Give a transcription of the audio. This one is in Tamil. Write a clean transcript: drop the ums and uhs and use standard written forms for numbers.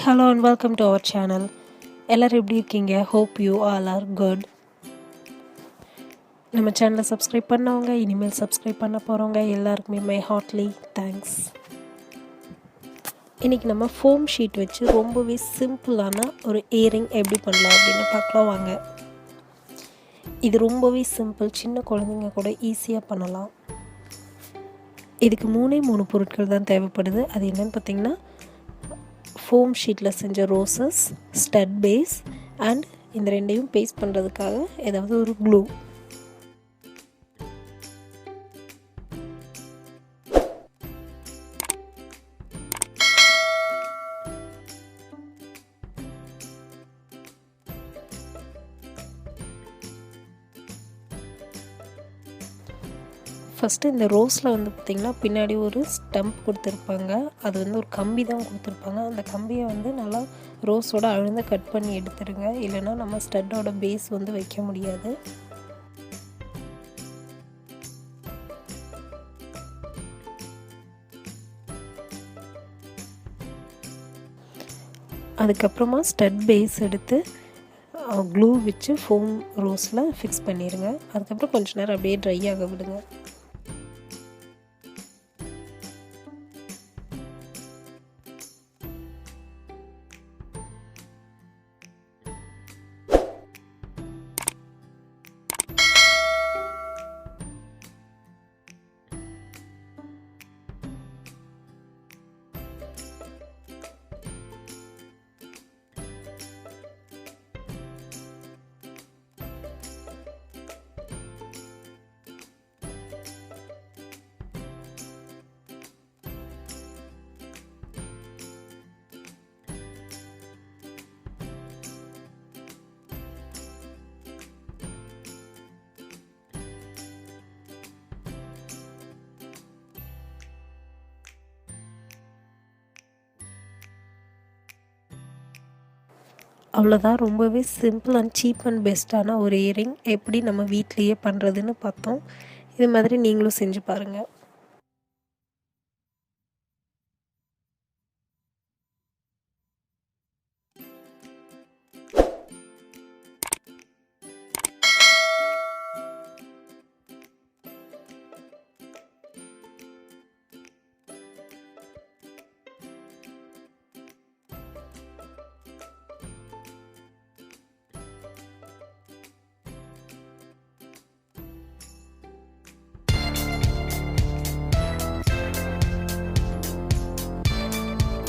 Hello and welcome to our channel. எல்லாரும் எப்படி இருக்கீங்க? Hope you all are good. நம்ம சேனலை சப்ஸ்கிரைப் பண்ணவங்க இனிமேல் சப்ஸ்கிரைப் பண்ண போகிறவங்க எல்லாருக்குமே மை ஹார்ட்லி தேங்க்ஸ். இன்றைக்கி நம்ம ஃபோம் ஷீட் வச்சு ரொம்பவே சிம்பிளான ஒரு இயரிங் எப்படி பண்ணலாம் அப்படின்னு பார்க்கலாம் வாங்க. இது ரொம்பவே சிம்பிள், சின்ன குழந்தைங்க கூட ஈஸியாக பண்ணலாம். இதுக்கு மூணு பொருட்கள் தான் தேவைப்படுது. அது என்னென்னு பார்த்தீங்கன்னா, ஃபோம் ஷீட்டில் செஞ்ச ரோசஸ், ஸ்டட் பேஸ் அண்ட் இந்த ரெண்டையும் பேஸ்ட் பண்ணுறதுக்காக ஏதாவது ஒரு க்ளூ. ஃபஸ்ட்டு இந்த ரோஸில் வந்து பார்த்திங்கன்னா பின்னாடி ஒரு ஸ்டம்ப் கொடுத்துருப்பாங்க. அது வந்து ஒரு கம்பி தான் கொடுத்துருப்பாங்க. அந்த கம்பியை வந்து நல்லா ரோஸோட அழுந்த கட் பண்ணி எடுத்துருங்க, இல்லைன்னா நம்ம ஸ்டட்டோட பேஸ் வந்து வைக்க முடியாது. அதுக்கப்புறமா ஸ்டட் பேஸ் எடுத்து க்ளூ வச்சு ஃபோம் ரோஸில் ஃபிக்ஸ் பண்ணிடுங்க. அதுக்கப்புறம் கொஞ்ச நேரம் அப்படியே ட்ரை ஆக விடுங்க. அவ்வளோதான், ரொம்பவே சிம்பிள் அண்ட் சீப் அண்ட் பெஸ்ட்டான ஒரு இயரிங் எப்படி நம்ம வீட்லேயே பண்ணுறதுன்னு பார்த்தோம். இது மாதிரி நீங்களும் செஞ்சு பாருங்கள்.